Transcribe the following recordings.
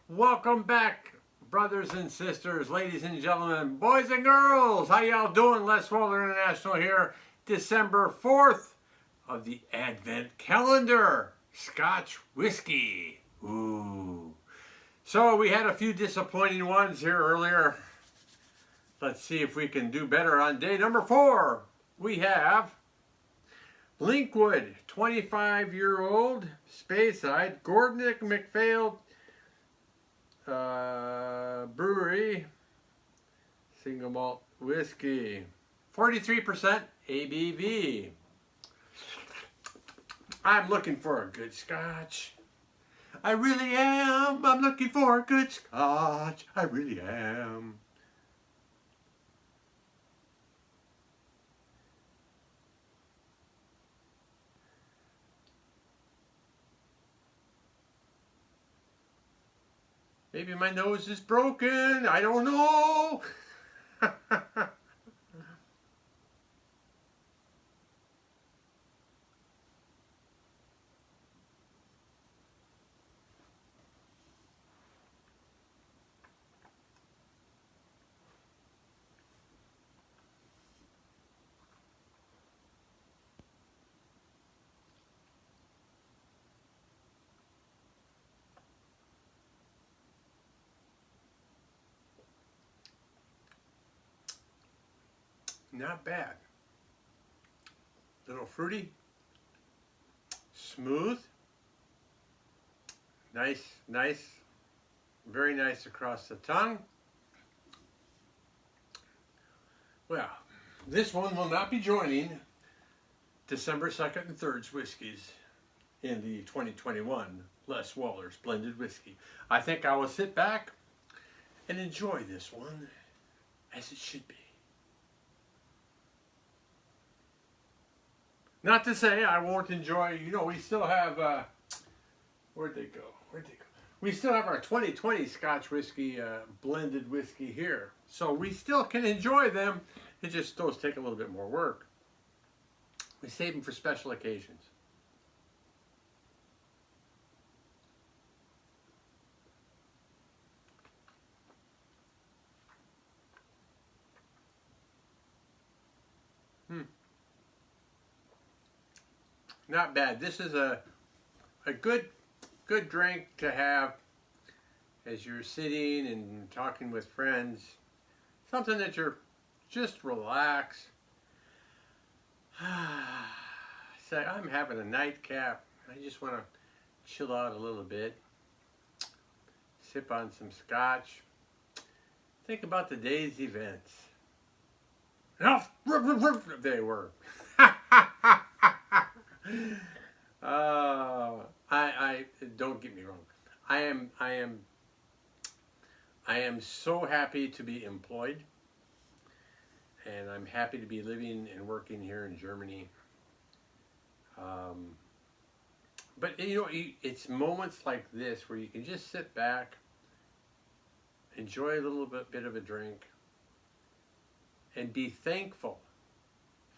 Welcome back, brothers and sisters, ladies and gentlemen, boys and girls. How y'all doing? Les Waller International here. December 4th of the Advent calendar. Scotch Whisky. Ooh. So we had a few disappointing ones here earlier. Let's see if we can do better on day number 4. We have Linkwood, 25-year-old, Speyside, Gordon MacPhail Brewery, single malt whiskey, 43% ABV. I'm looking for a good scotch. I really am. I'm looking for a good scotch. I really am. Maybe my nose is broken. I don't know. Not bad. Little fruity, smooth, nice, very nice across the tongue. Well, this one will not be joining December 2nd and 3rd's whiskeys in the 2021 Les Waller's blended whiskey. I think I will sit back and enjoy this one as it should be. Not to say I won't enjoy, we still have, where'd they go? We still have our 2020 Scotch Whisky, blended whiskey here. So we still can enjoy them. It just those take a little bit more work. We save them for special occasions. Not bad. This is a good drink to have as you're sitting and talking with friends. Something that you're just relax. Say, I'm having a nightcap. I just want to chill out a little bit. Sip on some scotch. Think about the day's events. They were. I don't get me wrong. I am so happy to be employed, and I'm happy to be living and working here in Germany. But it's moments like this where you can just sit back, enjoy a little bit of a drink, and be thankful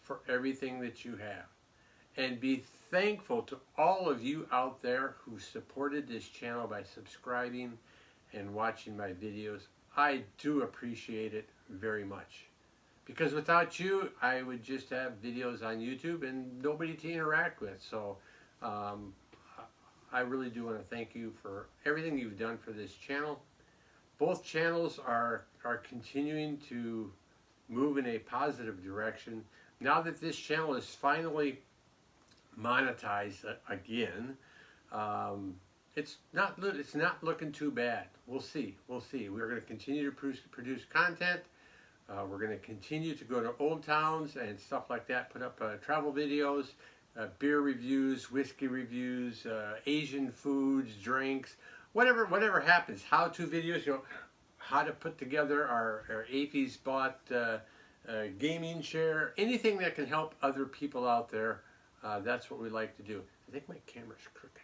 for everything that you have. And be thankful to all of you out there who supported this channel by subscribing and watching my videos. I do appreciate it very much. Because without you, I would just have videos on YouTube and nobody to interact with. So I really do want to thank you for everything you've done for this channel. Both channels are continuing to move in a positive direction. Now that this channel is finally monetized again, it's not looking too bad. We'll see. We're going to continue to produce content. We're going to continue to go to old towns and stuff like that. Put up travel videos, beer reviews, whiskey reviews, Asian foods, drinks, whatever happens. How-to videos. How to put together our AFES bought gaming chair. Anything that can help other people out there. That's what we like to do. I think my camera's crooked.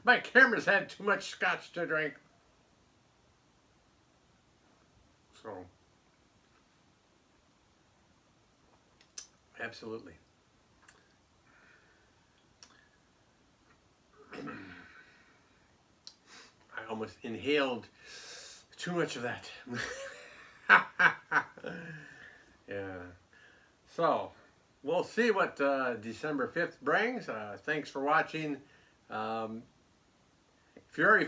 My camera's had too much scotch to drink. So, absolutely. I almost almost inhaled too much of that. Yeah. So we'll see what December 5th brings. Thanks for watching. If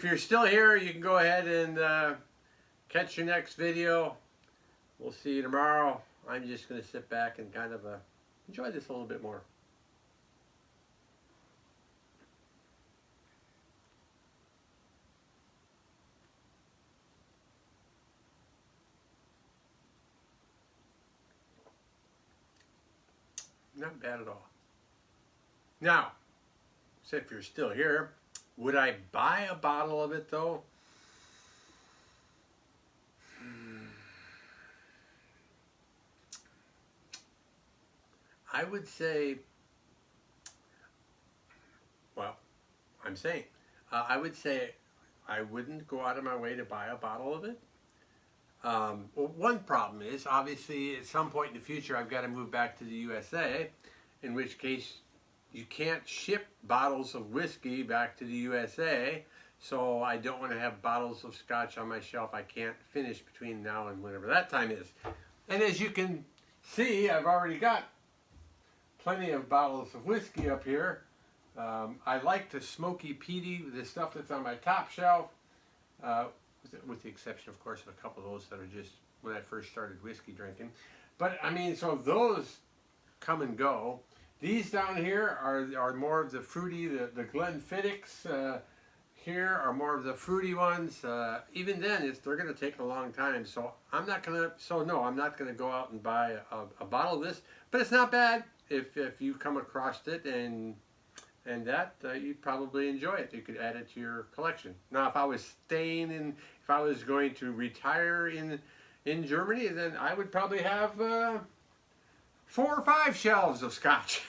you're still here, you can go ahead and catch your next video. We'll see you tomorrow. I'm just going to sit back and kind of enjoy this a little bit more. Not bad at all. Now, so if you're still here, would I buy a bottle of it though? I would say, well, I'm saying, I would say I wouldn't go out of my way to buy a bottle of it. Well, one problem is, obviously, at some point in the future, I've got to move back to the USA, in which case you can't ship bottles of whiskey back to the USA, so I don't want to have bottles of scotch on my shelf I can't finish between now and whenever that time is. And as you can see, I've already got plenty of bottles of whiskey up here. I like the smoky peaty, the stuff that's on my top shelf, with the exception, of course, of a couple of those that are just when I first started whiskey drinking. But I mean, so those come and go. These down here are more of the fruity, the Glenfiddichs here are more of the fruity ones. Even then, they're going to take a long time. So I'm not going to, no, I'm not going to go out and buy a bottle of this. But it's not bad if you come across it and that you'd probably enjoy it. You could add it to your collection. Now, if I was staying in, if I was going to retire in Germany, then I would probably have 4 or 5 shelves of scotch.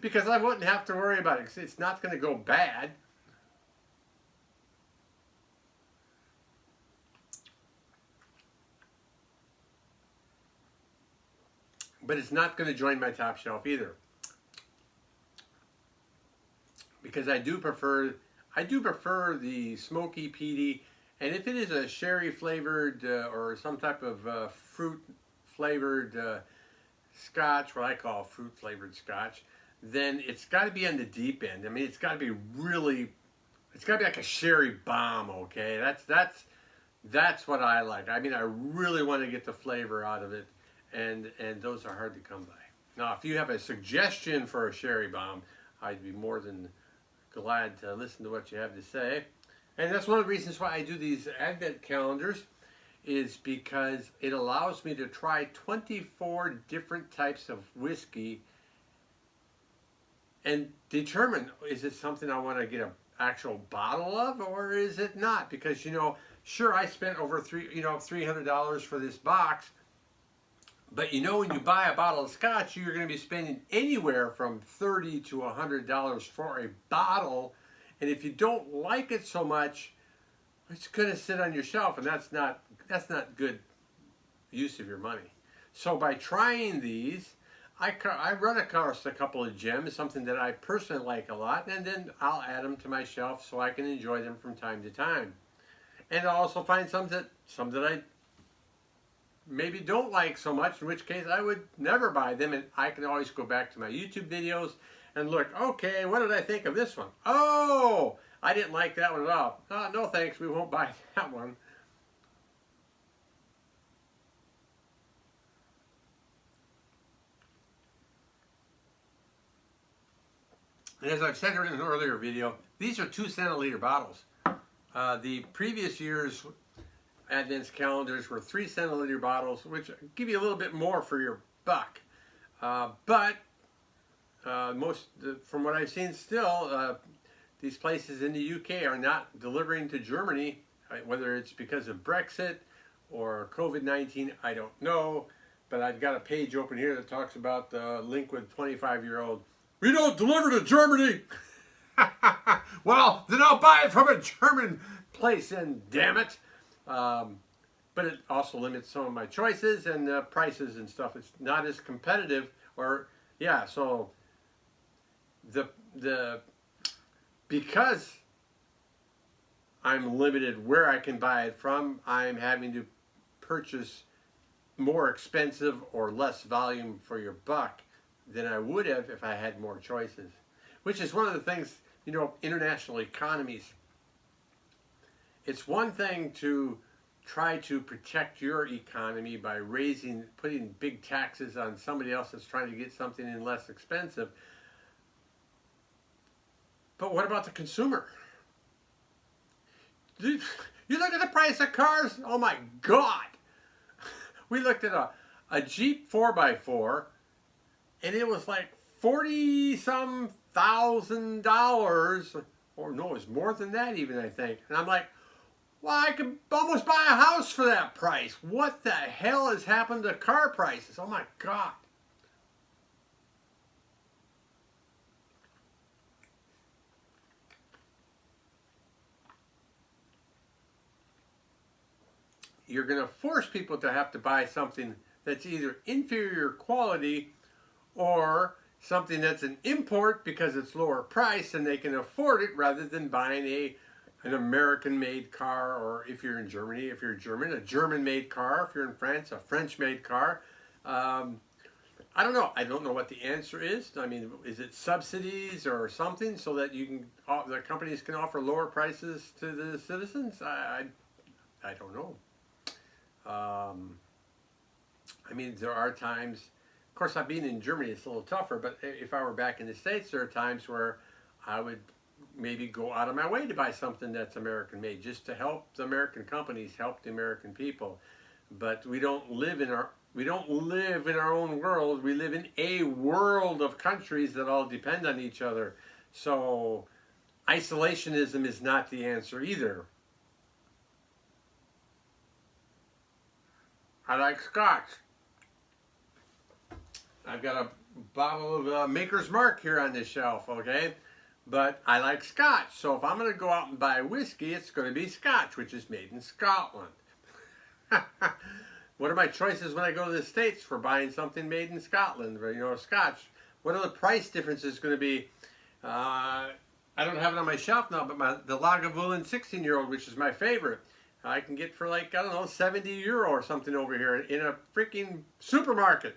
Because I wouldn't have to worry about it. It's not going to go bad. But it's not going to join my top shelf either. Because I do prefer the smoky peaty, and if it is a sherry flavored or some type of fruit flavored scotch, what I call fruit flavored scotch, then it's got to be on the deep end. I mean, it's got to be really, it's got to be like a sherry bomb. Okay, that's what I like. I mean, I really want to get the flavor out of it, and those are hard to come by. Now, if you have a suggestion for a sherry bomb, I'd be more than glad to listen to what you have to say. And that's one of the reasons why I do these Advent calendars, is because it allows me to try 24 different types of whiskey and determine, is it something I want to get an actual bottle of, or is it not? Because, you know, sure, I spent over $300 for this box, but you know, when you buy a bottle of scotch, you're going to be spending anywhere from $30 to $100 for a bottle. And if you don't like it so much, it's going to sit on your shelf, and that's not good use of your money. So by trying these, I run across a couple of gems, something that I personally like a lot, and then I'll add them to my shelf so I can enjoy them from time to time. And I'll also find some that I maybe don't like so much, in which case I would never buy them, and I can always go back to my YouTube videos and look, okay, what did I think of this one? Oh, I didn't like that one at all. Oh, no thanks, we won't buy that one. And as I've said in an earlier video, these are 2 centiliter bottles. The previous year's Advent calendars were 3 centiliter bottles, which give you a little bit more for your buck. But from what I've seen still, these places in the UK are not delivering to Germany, whether it's because of Brexit or COVID-19, I don't know. But I've got a page open here that talks about the Linkwood 25-year-old. We don't deliver to Germany! Well, then I'll buy it from a German place, and damn it. But it also limits some of my choices and prices and stuff. It's not as competitive, or yeah. So because I'm limited where I can buy it from. I'm having to purchase more expensive or less volume for your buck than I would have if I had more choices. Which is one of the things, you know, international economies. It's one thing to try to protect your economy by putting big taxes on somebody else that's trying to get something in less expensive. But what about the consumer? You look at the price of cars, oh my God. We looked at a Jeep 4x4 and it was like $40-some thousand, or no, it's more than that even, I think. And I'm like, well, I could almost buy a house for that price. What the hell has happened to car prices? Oh my God. You're going to force people to have to buy something that's either inferior quality or something that's an import because it's lower price and they can afford it, rather than buying an American-made car, or if you're in Germany, if you're German, a German-made car. If you're in France, a French-made car. I don't know. I don't know what the answer is. I mean, is it subsidies or something so that you can, the companies can offer lower prices to the citizens? I don't know. I mean, there are times, of course, being in Germany, it's a little tougher, but if I were back in the States, there are times where I would maybe go out of my way to buy something that's American made, just to help the American companies, help the American people. But we don't live in our own world. We live in a world of countries that all depend on each other. So isolationism is not the answer either. I like Scotch. I've got a bottle of Maker's Mark here on this shelf, okay? But I like Scotch, so if I'm going to go out and buy whiskey, it's going to be Scotch, which is made in Scotland. What are my choices when I go to the States for buying something made in Scotland, or, you know, Scotch? What are the price differences going to be? I don't have it on my shelf now, but the Lagavulin 16-year-old, which is my favorite, I can get for like, I don't know, 70 euro or something over here in a freaking supermarket.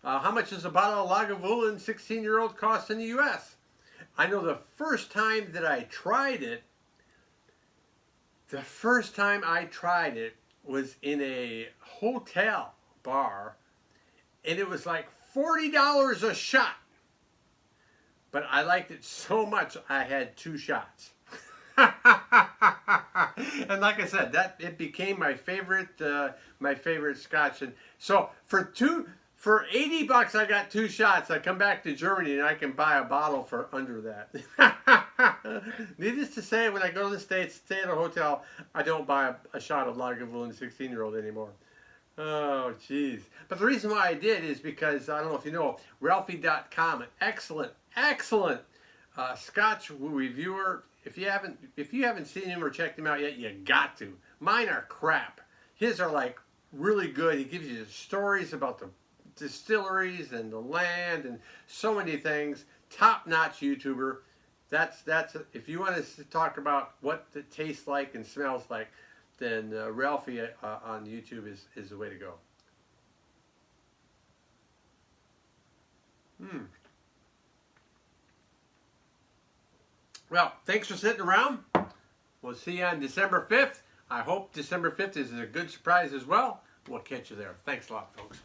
How much does a bottle of Lagavulin 16-year-old cost in the U.S.? I know the first time that I tried it, was in a hotel bar, and it was like $40 a shot. But I liked it so much, I had 2 shots. And like I said, it became my favorite Scotch. And so for 80 bucks, I got 2 shots. I come back to Germany and I can buy a bottle for under that. Needless to say, when I go to the States, stay at a hotel, I don't buy a shot of Lagavulin 16-year-old anymore. Oh, jeez. But the reason why I did is because, I don't know if you know, Ralphie.com, an excellent Scotch reviewer. If you haven't seen him or checked him out yet, you got to. Mine are crap. His are like really good. He gives you stories about the distilleries and the land and so many things. Top-notch YouTuber. That's if you want to talk about what it tastes like and smells like, then Ralphie on YouTube is the way to go. Well, thanks for sitting around. We'll see you on December 5th. I hope December 5th is a good surprise as well. We'll catch you there. Thanks a lot, folks.